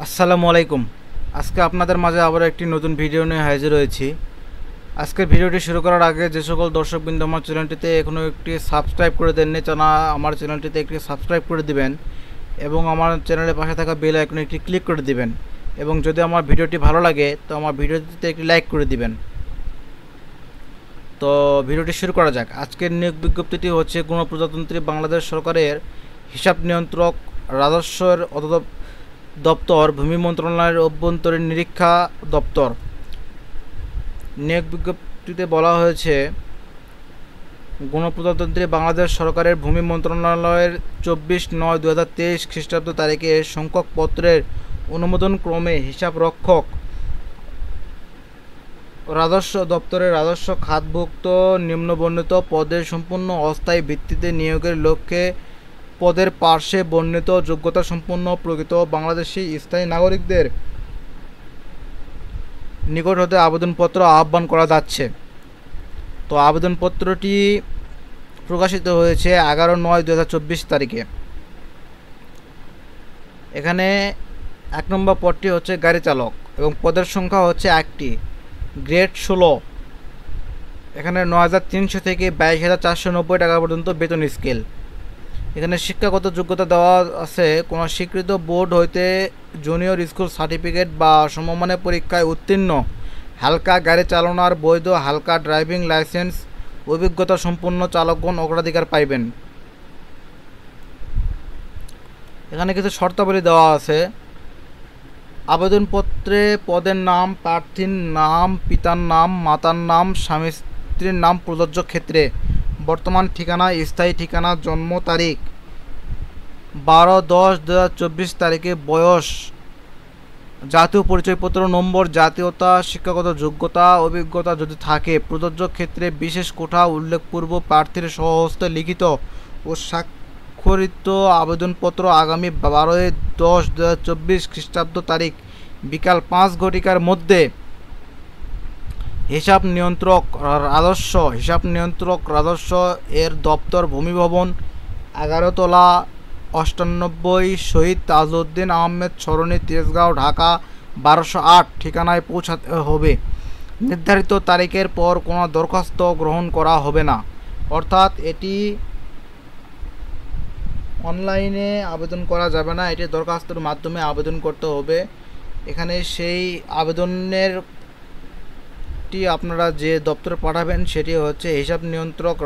আসসালামু আলাইকুম। আজকে আপনাদের মাঝে আবার একটি নতুন ভিডিও নিয়ে হাজির হয়েছি। আজকের ভিডিওটি শুরু করার আগে যে সকল দর্শকবৃন্দ আমার চ্যানেলটিতে এখনও একটি সাবস্ক্রাইব করে দেননি তারা আমার চ্যানেলটিতে একটি সাবস্ক্রাইব করে দিবেন এবং আমার চ্যানেলের পাশে থাকা বেল আইকনে একটি ক্লিক করে দিবেন এবং যদি আমার ভিডিওটি ভালো লাগে তো আমার ভিডিওটিতে একটি লাইক করে দিবেন। তো ভিডিওটি শুরু করা যাক। আজকের নিয়োগ বিজ্ঞপ্তিটি হচ্ছে গণপ্রজাতন্ত্রী বাংলাদেশ সরকারের হিসাব নিয়ন্ত্রক রাজস্বের দপ্তর, ভূমি মন্ত্রণালয়ের অভ্যন্তরীণ নিরীক্ষা দপ্তর। নিয়োগ বিজ্ঞপ্তিতে বলা হয়েছে গণপ্রজাতন্ত্রী বাংলাদেশ সরকারের ভূমি মন্ত্রণালয়ের 24/9/2023 খ্রিস্টাব্দ তারিখে সংখ্যক পত্রের অনুমোদন ক্রমে হিসাব রক্ষক রাজস্ব দপ্তরের রাজস্ব খাতভুক্ত নিম্নবর্ণিত পদে সম্পূর্ণ অস্থায়ী ভিত্তিতে নিয়োগের লক্ষ্যে পদের পার্শ্বে বর্ণিত যোগ্যতা সম্পন্ন প্রকৃত বাংলাদেশি স্থায়ী নাগরিকদের নিকট হতে আবেদনপত্র আহ্বান করা যাচ্ছে। তো আবেদনপত্রটি প্রকাশিত হয়েছে 11/9/2024 তারিখে। এখানে 1 নম্বর পদটি হচ্ছে গাড়ি চালক এবং পদের সংখ্যা হচ্ছে 1টি, গ্রেড 16। এখানে 9,300 থেকে 22,490 টাকা পর্যন্ত বেতন স্কেল। এখানে শিক্ষাগত যোগ্যতা দেওয়া আছে কোনো স্বীকৃত বোর্ড হইতে জুনিয়র স্কুল সার্টিফিকেট বা সমমানের পরীক্ষায় উত্তীর্ণ, হালকা গাড়ি চালানোর বৈধ হালকা ড্রাইভিং লাইসেন্স অভিজ্ঞতা সম্পন্ন চালকগণ অগ্রাধিকার পাইবেন। এখানে কিছু শর্তাবলী দেওয়া আছে। আবেদনপত্রে পদের নাম, প্রার্থীর নাম, পিতার নাম, মাতার নাম, স্বামী স্ত্রীর নাম প্রযোজ্য ক্ষেত্রে বর্তমান ঠিকানা, স্থায়ী ঠিকানা, জন্ম তারিখ 12/10/2024 তারিখে, বয়স, জাতীয় পরিচয়পত্র নম্বর, জাতীয়তা, শিক্ষাগত যোগ্যতা, অভিজ্ঞতা যদি থাকে প্রযোজ্য ক্ষেত্রে বিশেষ কোঠা উল্লেখপূর্বক প্রার্থীর স্বহস্তে লিখিত ও স্বাক্ষরিত আবেদনপত্র আগামী 12/10/2024 খ্রিস্টাব্দ তারিখ বিকাল 5 ঘটিকার মধ্যে হিসাব নিয়ন্ত্রক রাজস্ব এর দপ্তর, ভূমি ভবন, 11 তলা 98 শহীদ তাজউদ্দিন আহমেদ সরণি, তেজগাঁও, ঢাকা 1208 ঠিকানায় পৌঁছাতে হবে। নির্ধারিত তারিখের পর কোনো দরখাস্ত গ্রহণ করা হবে না, অর্থাৎ এটি অনলাইনে আবেদন করা যাবে না, এটি দরখাস্তের মাধ্যমে আবেদন করতে হবে। এখানে সেই আবেদনের আপনারা যে দপ্তরে পাঠাবেন সেটি হচ্ছে হিসাব নিয়ন্ত্রক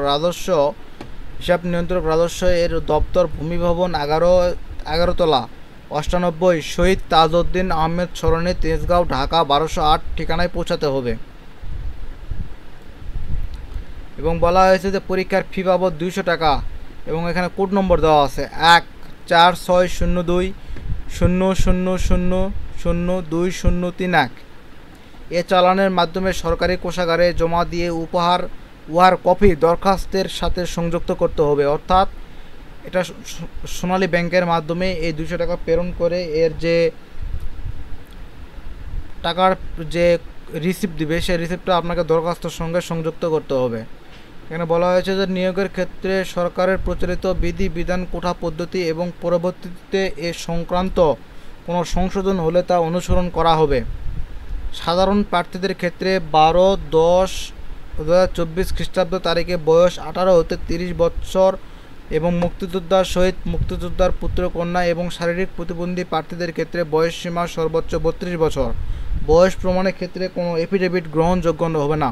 রাজস্ব এর দপ্তর, ভূমি ভবন, 11 তলা 98 শহীদ তাজউদ্দিন আহমেদ সরণি, তেজগাঁও, ঢাকা 1208 ঠিকানায় পৌঁছাতে হবে। এবং বলা হয়েছে যে পরীক্ষার ফি বাবদ 200 টাকা এবং এখানে কোড নম্বর দেওয়া আছে 1460200002031। এ চালানের মাধ্যমে সরকারি কোষাগারে জমা দিয়ে উহার কপি দরখাস্তের সাথে সংযুক্ত করতে হবে, অর্থাৎ এটা সোনালী ব্যাংকের মাধ্যমে এই 200 টাকা প্রেরণ করে এর যে টাকার যে রিসিপ্ট দিবে সেই রিসিপ্টটা আপনাকে দরখাস্তের সঙ্গে সংযুক্ত করতে হবে। এখানে বলা হয়েছে যে নিয়োগের ক্ষেত্রে সরকারের প্রচলিত বিধি বিধান, কোঠা পদ্ধতি এবং পরবর্তীতে এ সংক্রান্ত কোনো সংশোধন হলে তা অনুসরণ করা হবে। সাধারণ প্রার্থীদের ক্ষেত্রে 12/10/2024 খ্রিস্টাব্দ তারিখে বয়স 18 হতে 30 বছর এবং মুক্তিযোদ্ধার সহিত মুক্তিযোদ্ধার পুত্র কন্যা এবং শারীরিক প্রতিবন্ধী প্রার্থীদের ক্ষেত্রে বয়স সীমা সর্বোচ্চ 32 বছর। বয়স প্রমাণের ক্ষেত্রে কোনো এফিডেভিট গ্রহণযোগ্য হবে না।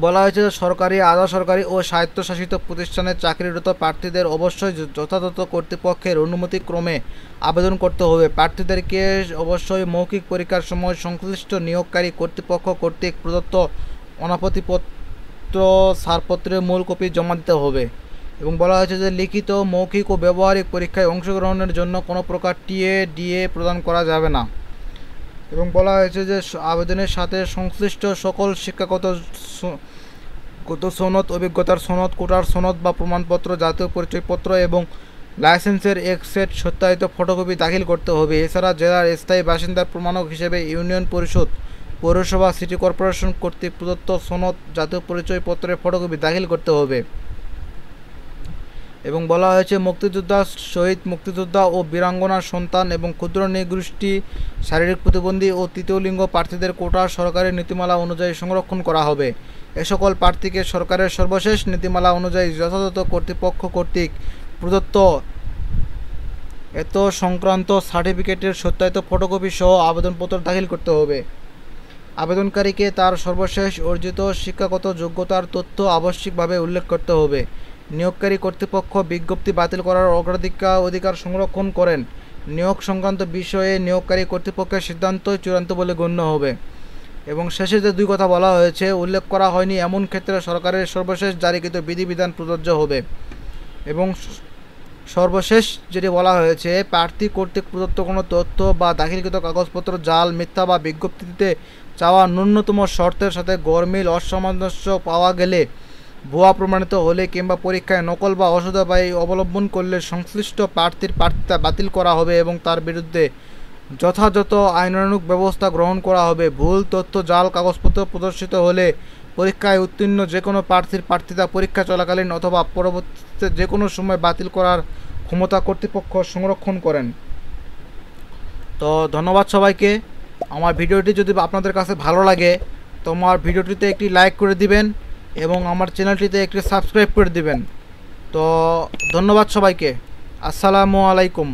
বলা হয়েছে যে সরকারি, আধা সরকারি ও স্বায়ত্তশাসিত প্রতিষ্ঠানে চাকরিরত প্রার্থীদের অবশ্যই যথাযথ কর্তৃপক্ষের অনুমতিক্রমে আবেদন করতে হবে। প্রার্থীদেরকে অবশ্যই মৌখিক পরীক্ষার সময় সংশ্লিষ্ট নিয়োগকারী কর্তৃপক্ষ কর্তৃক প্রদত্ত অনাপত্তিপত্র ছাড়পত্রের মূল কপি জমা দিতে হবে। এবং বলা হয়েছে যে লিখিত, মৌখিক ও ব্যবহারিক পরীক্ষায় অংশগ্রহণের জন্য কোনো প্রকার টিএ, ডিএ প্রদান করা যাবে না। এবং বলা হয়েছে যে আবেদনের সাথে সংশ্লিষ্ট সকল শিক্ষাগত সনদ, অভিজ্ঞতার সনদ, কোটার সনদ বা প্রমাণপত্র, জাতীয় পরিচয়পত্র এবং লাইসেন্সের এক সেট সত্যায়িত ফটোকপি দাখিল করতে হবে। এছাড়া জেলার স্থায়ী বাসিন্দার প্রমাণক হিসেবে ইউনিয়ন পরিষদ, পৌরসভা, সিটি কর্পোরেশন কর্তৃক প্রদত্ত সনদ, জাতীয় পরিচয়পত্রের ফটোকপি দাখিল করতে হবে। এবং বলা হয়েছে মুক্তিযোদ্ধা, শহীদ মুক্তিযোদ্ধা ও বীরাঙ্গনার সন্তান এবং ক্ষুদ্র নৃগোষ্ঠী, শারীরিক প্রতিবন্ধী ও তৃতীয় লিঙ্গ প্রার্থীদের কোটা সরকারি নীতিমালা অনুযায়ী সংরক্ষণ করা হবে। এ সকল প্রার্থীকে সরকারের সর্বশেষ নীতিমালা অনুযায়ী যথাযথ কর্তৃপক্ষ কর্তৃক প্রদত্ত এত সংক্রান্ত সার্টিফিকেটের সত্যায়িত ফটোকপি সহ আবেদনপত্র দাখিল করতে হবে। আবেদনকারীকে তার সর্বশেষ অর্জিত শিক্ষাগত যোগ্যতার তথ্য আবশ্যিকভাবে উল্লেখ করতে হবে। নিয়োগকারী কর্তৃপক্ষ বিজ্ঞপ্তি বাতিল করার অধিকার সংরক্ষণ করেন। নিয়োগ সংক্রান্ত বিষয়ে নিয়োগকারী কর্তৃপক্ষের সিদ্ধান্তই চূড়ান্ত বলে গণ্য হবে। এবং শেষে যে দুই কথা বলা হয়েছে, উল্লেখ করা হয়নি এমন ক্ষেত্রে সরকারের সর্বশেষ জারিকৃত বিধিবিধান প্রযোজ্য হবে। এবং সর্বশেষ যেটি বলা হয়েছে, প্রার্থী কর্তৃক প্রদত্ত কোনো তথ্য বা দাখিলকৃত কাগজপত্র জাল, মিথ্যা বা বিজ্ঞপ্তিতে চাওয়া ন্যূনতম শর্তের সাথে গরমিল, অসামঞ্জস্য পাওয়া গেলে, ভুয়া প্রমাণিত হলে কিংবা পরীক্ষায় নকল বা অসুবিধাবাহী অবলম্বন করলে সংশ্লিষ্ট প্রার্থীর প্রার্থিতা বাতিল করা হবে এবং তার বিরুদ্ধে যথাযথ আইনানুগ ব্যবস্থা গ্রহণ করা হবে। ভুল তথ্য, জাল কাগজপত্র প্রদর্শিত হলে পরীক্ষায় উত্তীর্ণ যে কোনো প্রার্থীর প্রার্থিতা পরীক্ষা চলাকালীন অথবা পরবর্তীতে যে কোনো সময় বাতিল করার ক্ষমতা কর্তৃপক্ষ সংরক্ষণ করেন। তো ধন্যবাদ সবাইকে। আমার ভিডিওটি যদি আপনাদের কাছে ভালো লাগে তো আমার ভিডিওটিতে একটি লাইক করে দিবেন এবং আমার চ্যানেলটিতে একটি সাবস্ক্রাইব করে দিবেন। তো ধন্যবাদ সবাইকে। আসসালামু আলাইকুম।